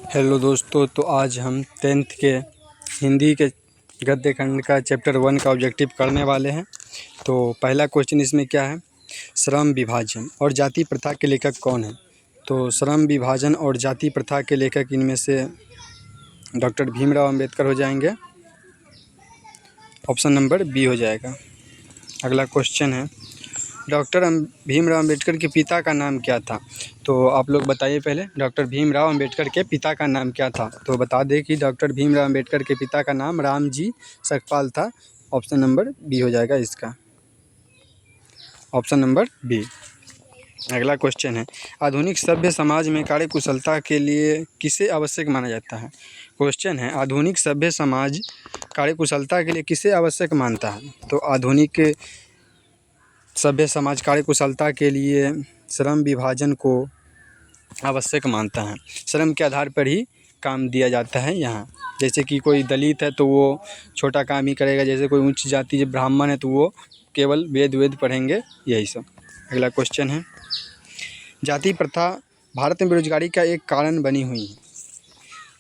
Hello दोस्तों, तो आज हम 10th के हिंदी के गद्य खंड का चैप्टर 1 का ऑब्जेक्टिव करने वाले हैं। तो पहला क्वेश्चन इसमें क्या है, श्रम विभाजन और जाति प्रथा के लेखक कौन है। तो श्रम विभाजन और जाति प्रथा के लेखक इनमें से डॉक्टर भीमराव अंबेडकर हो जाएंगे, ऑप्शन नंबर बी हो जाएगा। अगला क्वेश्चन है, डॉक्टर भीमराव अंबेडकर के पिता का नाम क्या था। तो आप लोग बताइए पहले, डॉक्टर भीमराव अंबेडकर के पिता का नाम क्या था। तो बता दें कि डॉक्टर भीमराव अंबेडकर के पिता का नाम रामजी सकपाल था। ऑप्शन नंबर बी हो जाएगा इसका, ऑप्शन नंबर बी। अगला क्वेश्चन है, आधुनिक सभ्य समाज में कार्यकुशलता के लिए किसे आवश्यक माना जाता है। क्वेश्चन है, आधुनिक सभ्य समाज कार्यकुशलता के लिए किसे आवश्यक मानता है। तो आधुनिक सभ्य समाज कार्यकुशलता के लिए श्रम विभाजन को आवश्यक मानता है। श्रम के आधार पर ही काम दिया जाता है यहाँ। जैसे कि कोई दलित है तो वो छोटा काम ही करेगा, जैसे कोई उच्च जाति ब्राह्मण है तो वो केवल वेद पढ़ेंगे, यही सब। अगला क्वेश्चन है, जाति प्रथा भारत में बेरोजगारी का एक कारण बनी हुई है।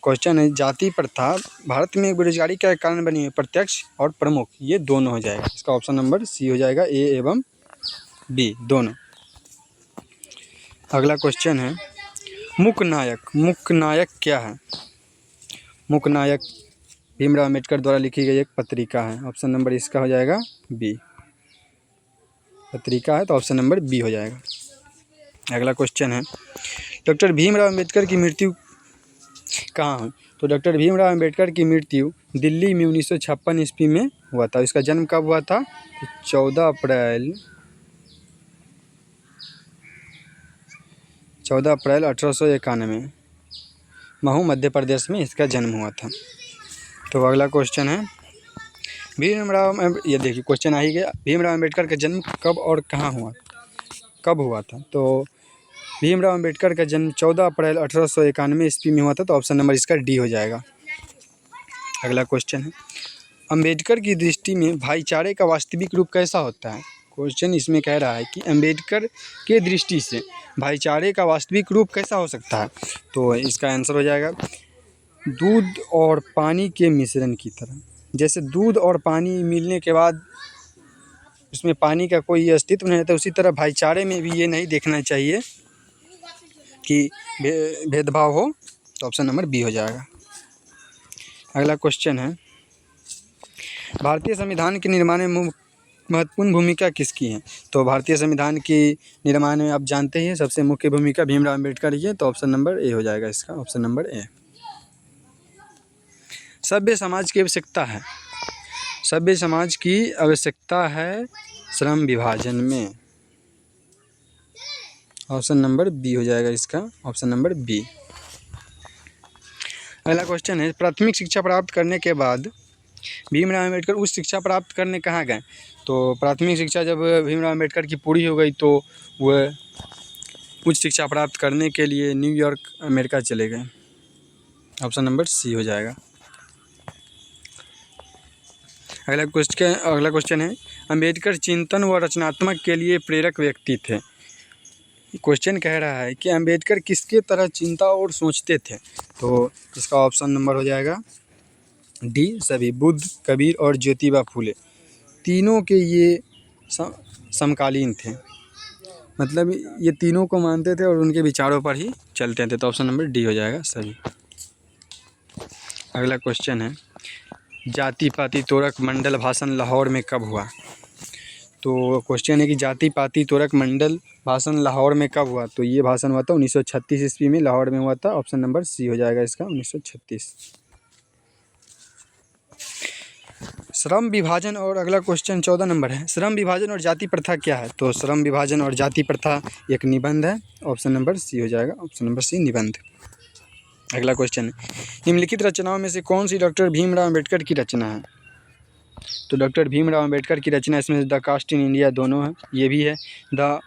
क्वेश्चन है, जाति प्रथा भारत में बेरोजगारी का एक कारण बनी हुई है। प्रत्यक्ष और प्रमुख ये दोनों हो जाएगा, इसका ऑप्शन नंबर सी हो जाएगा, ए एवं बी दोनों। अगला क्वेश्चन है, मूकनायक क्या है। मूकनायक भीमराव अंबेडकर द्वारा लिखी गई एक पत्रिका है। ऑप्शन नंबर इसका हो जाएगा बी, पत्रिका है तो ऑप्शन नंबर बी हो जाएगा। अगला क्वेश्चन है, डॉक्टर भीमराव अंबेडकर की मृत्यु कहाँ हुई। तो डॉक्टर भीमराव अंबेडकर की मृत्यु दिल्ली में 1956 ईस्वी में हुआ था। इसका जन्म कब हुआ था, तो 14 अप्रैल 1891 महू मध्य प्रदेश में इसका जन्म हुआ था। तो अगला क्वेश्चन है, ये देखिए क्वेश्चन आ ही गया, भीमराव अंबेडकर का जन्म कब और कहाँ हुआ, कब हुआ था। तो भीमराव अंबेडकर का जन्म 14 अप्रैल 1891 ईस्वी में हुआ था। तो ऑप्शन नंबर इसका डी हो जाएगा। अगला क्वेश्चन है, अंबेडकर की दृष्टि में भाईचारे का वास्तविक रूप कैसा होता है। क्वेश्चन इसमें कह रहा है कि अंबेडकर के दृष्टि से भाईचारे का वास्तविक रूप कैसा हो सकता है। तो इसका आंसर हो जाएगा दूध और पानी के मिश्रण की तरह। जैसे दूध और पानी मिलने के बाद उसमें पानी का कोई अस्तित्व नहीं रहता, उसी तरह भाईचारे में भी ये नहीं देखना चाहिए कि भेदभाव हो। तो ऑप्शन नंबर बी हो जाएगा। अगला क्वेश्चन है, भारतीय संविधान के निर्माण में महत्वपूर्ण भूमिका किसकी है। तो भारतीय संविधान की निर्माण में आप जानते हैं सबसे मुख्य भूमिका भीमराव अंबेडकर की है। तो ऑप्शन नंबर ए हो जाएगा इसका, ऑप्शन नंबर ए। सभ्य समाज की आवश्यकता है, सभ्य समाज की आवश्यकता है श्रम विभाजन में। ऑप्शन नंबर बी हो जाएगा इसका, ऑप्शन नंबर बी। अगला क्वेश्चन है, प्राथमिक शिक्षा प्राप्त करने के बाद भीमराव अंबेडकर उच्च शिक्षा प्राप्त करने कहाँ गए। तो प्राथमिक शिक्षा जब भीमराव अंबेडकर की पूरी हो गई तो वह उच्च शिक्षा प्राप्त करने के लिए न्यूयॉर्क अमेरिका चले गए। ऑप्शन नंबर सी हो जाएगा। अगला क्वेश्चन है, अंबेडकर चिंतन व रचनात्मक के लिए प्रेरक व्यक्ति थे। क्वेश्चन कह रहा है कि अंबेडकर किसके तरह चिंता और सोचते थे। तो इसका ऑप्शन नंबर हो जाएगा डी सभी। बुद्ध, कबीर और ज्योतिबा फूले तीनों के ये समकालीन थे, मतलब ये तीनों को मानते थे और उनके विचारों पर ही चलते थे। तो ऑप्शन नंबर डी हो जाएगा सभी। अगला क्वेश्चन है, जाति पाति तोरक मंडल भाषण लाहौर में कब हुआ। तो क्वेश्चन है कि जाति पाति तोरक मंडल भाषण लाहौर में कब हुआ। तो ये भाषण हुआ था 1936 ईस्वी में लाहौर में हुआ था। ऑप्शन नंबर सी हो जाएगा इसका, 1936। श्रम विभाजन और अगला क्वेश्चन 14 नंबर है, श्रम विभाजन और जाति प्रथा क्या है। तो श्रम विभाजन और जाति प्रथा एक निबंध है। ऑप्शन नंबर सी हो जाएगा, ऑप्शन नंबर सी निबंध। अगला क्वेश्चन है, निम्नलिखित रचनाओं में से कौन सी डॉक्टर भीमराव अंबेडकर की रचना है। तो डॉक्टर भीमराव अंबेडकर की रचना इसमें द कास्ट इन इंडिया दोनों है, ये भी है। The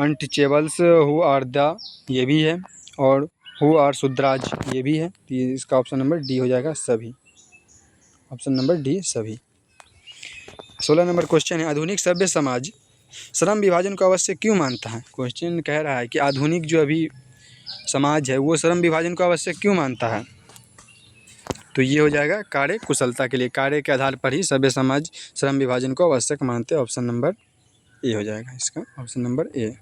untouchables who are the, ये भी है। और हु आर शुद्राज, ये भी है। तो इसका ऑप्शन नंबर डी हो जाएगा सभी, ऑप्शन नंबर डी सभी। 16 नंबर क्वेश्चन है, आधुनिक सभ्य समाज श्रम विभाजन को आवश्यक क्यों मानता है। क्वेश्चन कह रहा है कि आधुनिक जो अभी समाज है वो श्रम विभाजन को आवश्यक क्यों मानता है? तो ये हो जाएगा कार्य कुशलता के लिए, कार्य के आधार पर ही सभ्य समाज श्रम विभाजन को आवश्यक मानते हैं। ऑप्शन नंबर ए हो जाएगा इसका, ऑप्शन नंबर ए।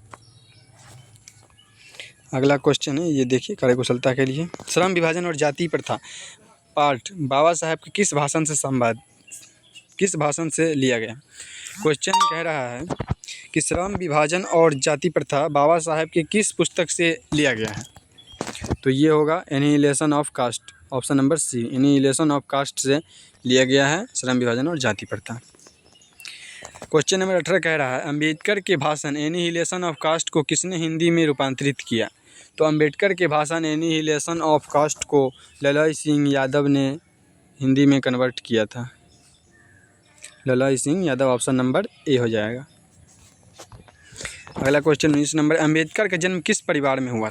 अगला क्वेश्चन है, ये देखिए कार्य कुशलता के लिए श्रम विभाजन और जाति प्रथा पार्ट बाबा साहब के किस भाषण से लिया गया? क्वेश्चन कह रहा है कि श्रम विभाजन और जाति प्रथा बाबा साहब के किस पुस्तक से लिया गया है? तो ये होगा annihilation of caste, option number C, annihilation of caste से लिया गया है श्रम विभाजन और जाति प्रथा। क्वेश्चन नंबर 18 कह रहा है अंबेडकर के भाषण एनिहिलेशन ऑफ कास्ट को किसने हिंदी में रूपांतरित किया? तो अंबेडकर के भाषण एनिहिलेशन ऑफ कास्ट को ललाई सिंह यादव ने हिंदी में कन्वर्ट किया था। Lalai Singh Yadav, option number A हो जाएगा। अगला क्वेश्चन 19 नंबर, अंबेडकर का जन्म किस परिवार में हुआ?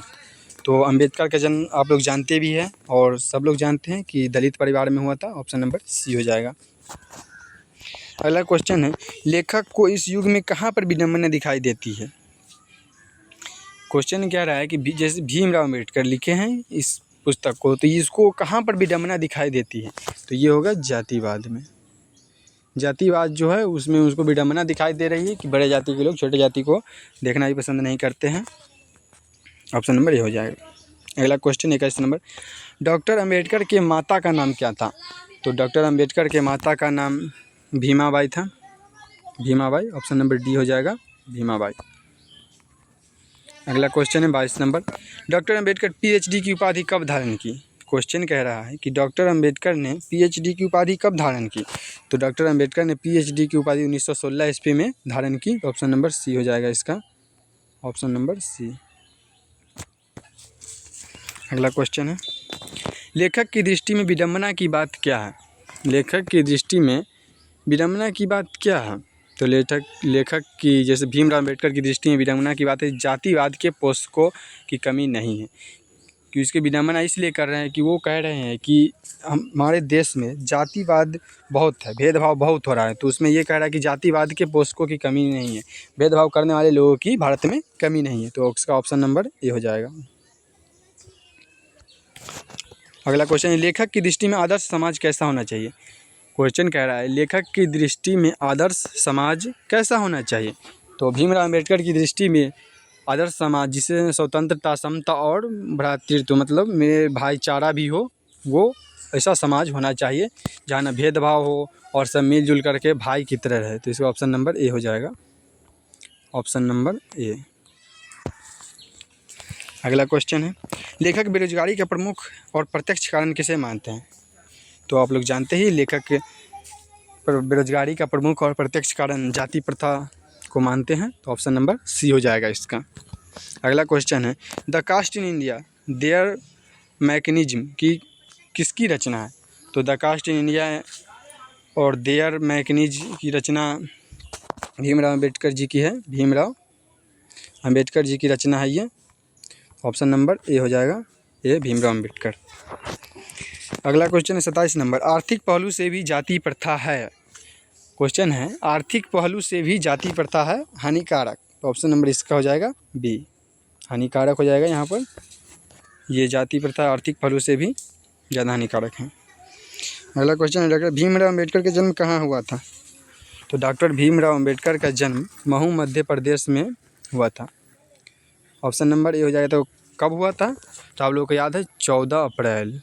तो अंबेडकर का जन्म आप लोग जानते भी हैं और सब लोग जानते हैं कि दलित परिवार में हुआ था। ऑप्शन नंबर सी हो जाएगा। अगला क्वेश्चन है लेखक को इस युग में कहाँ पर विडंबना दिखाई देती है? क्वेश्चन क्या रहा है कि जैसे भीमराव अम्बेडकर लिखे हैं इस पुस्तक को, तो इसको कहाँ पर विडंबना दिखाई देती है? तो ये होगा जातिवाद में। जातिवाद जो है उसमें उसको विडंबना दिखाई दे रही है कि बड़े जाति के लोग छोटे जाति को देखना भी पसंद नहीं करते हैं। ऑप्शन नंबर ए हो जाएगा। अगला क्वेश्चन 21 नंबर, डॉक्टर अंबेडकर के माता का नाम क्या था? तो डॉक्टर अंबेडकर के माता का नाम भीमाबाई था, भीमाबाई, ऑप्शन नंबर डी हो जाएगा, भीमाबाई। अगला क्वेश्चन है 22 नंबर, डॉक्टर अंबेडकर पीएचडी की उपाधि कब धारण की? क्वेश्चन कह रहा है कि डॉक्टर अंबेडकर ने पीएचडी की उपाधि कब धारण की? तो डॉक्टर अंबेडकर ने पीएचडी की उपाधि 1916 ईस्वी में धारण की। ऑप्शन नंबर सी हो जाएगा इसका, ऑप्शन नंबर सी। अगला क्वेश्चन है लेखक की दृष्टि में विडंबना की बात क्या है? लेखक की दृष्टि में विडंबना की बात क्या है? तो लेखक की जैसे भीमराव अम्बेडकर की दृष्टि में विडंबना की बात है जातिवाद के पोषकों की कमी नहीं है। कि उसके विडंबना इसलिए कर रहे हैं कि वो कह रहे हैं कि हमारे देश में जातिवाद बहुत है, भेदभाव बहुत हो रहा है। तो उसमें ये कह रहा है कि जातिवाद के पोषकों की कमी नहीं है, भेदभाव करने वाले लोगों की भारत में कमी नहीं है। तो उसका ऑप्शन नंबर ए हो जाएगा। अगला क्वेश्चन है लेखक की दृष्टि में आदर्श समाज कैसा होना चाहिए? क्वेश्चन कह रहा है लेखक की दृष्टि में आदर्श समाज कैसा होना चाहिए? तो भीमराव अम्बेडकर की दृष्टि में आदर्श समाज जिसे स्वतंत्रता, समता और भ्रातृत्व मतलब में भाईचारा भी हो, वो ऐसा समाज होना चाहिए जहाँ ना भेदभाव हो और सब मिलजुल करके भाई की तरह रहे। तो इसका ऑप्शन नंबर ए हो जाएगा, ऑप्शन नंबर ए। अगला क्वेश्चन है लेखक बेरोजगारी का प्रमुख और प्रत्यक्ष कारण किसे मानते हैं? तो आप लोग जानते ही लेखक बेरोजगारी का प्रमुख और प्रत्यक्ष कारण जाति प्रथा को मानते हैं। तो ऑप्शन नंबर सी हो जाएगा इसका। अगला क्वेश्चन है the caste in India their mechanism की किसकी रचना है? तो द कास्ट इन इंडिया और देयर मैकेनिज्म की रचना भीमराव अम्बेडकर जी की है, भीमराव अम्बेडकर जी की रचना है ये। ऑप्शन नंबर ए हो जाएगा, ए भीमराव अम्बेडकर। अगला क्वेश्चन है 27 नंबर, आर्थिक पहलू से भी जाति प्रथा है। क्वेश्चन है आर्थिक पहलू से भी जाति प्रथा है हानिकारक? तो ऑप्शन नंबर इसका हो जाएगा बी, हानिकारक हो जाएगा। यहाँ पर ये जाति प्रथा आर्थिक पहलू से भी ज़्यादा हानिकारक है। अगला क्वेश्चन है डॉक्टर भीमराव अम्बेडकर का जन्म कहाँ हुआ था? तो डॉक्टर भीमराव अम्बेडकर का जन्म महू मध्य प्रदेश में हुआ था। ऑप्शन नंबर ए हो जाएगा। तो कब हुआ था? तो आप लोगों को याद है 14 अप्रैल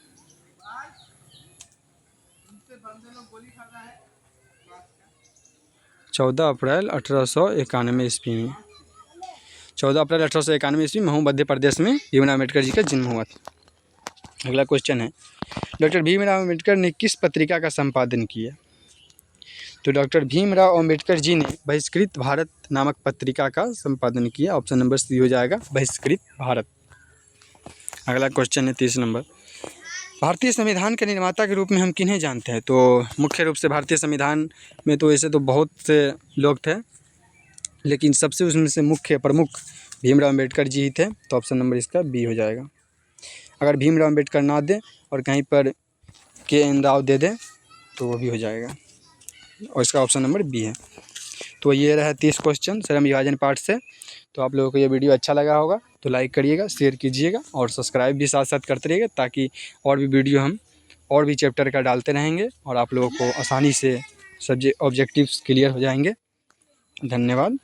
1891 ईस्वी में। 14 अप्रैल 1891 ईस्वी महू मध्य प्रदेश में भीमराव अम्बेडकर जी का जन्म हुआ था। अगला क्वेश्चन है डॉक्टर भीमराव अम्बेडकर ने किस पत्रिका का संपादन किया? तो डॉक्टर भीमराव अम्बेडकर जी ने बहिष्कृत भारत नामक पत्रिका का संपादन किया। ऑप्शन नंबर सी हो जाएगा, बहिष्कृत भारत। अगला क्वेश्चन है 30 नंबर, भारतीय संविधान के निर्माता के रूप में हम किन्हें जानते हैं? तो मुख्य रूप से भारतीय संविधान में तो ऐसे तो बहुत से लोग थे, लेकिन सबसे उसमें से मुख्य प्रमुख भीमराव अम्बेडकर जी ही थे। तो ऑप्शन नंबर इसका बी हो जाएगा। अगर भीमराव अम्बेडकर ना दे और कहीं पर के एन राव दे दे तो वो भी हो जाएगा, और इसका ऑप्शन नंबर बी है। तो ये रहा 30 क्वेश्चन श्रम विभाजन पाठ से। तो आप लोगों को ये वीडियो अच्छा लगा होगा तो लाइक करिएगा, शेयर कीजिएगा और सब्सक्राइब भी साथ साथ करते रहिएगा, ताकि और भी वीडियो हम और भी चैप्टर का डालते रहेंगे और आप लोगों को आसानी से सब्जेक्ट ऑब्जेक्टिव्स क्लियर हो जाएंगे। धन्यवाद।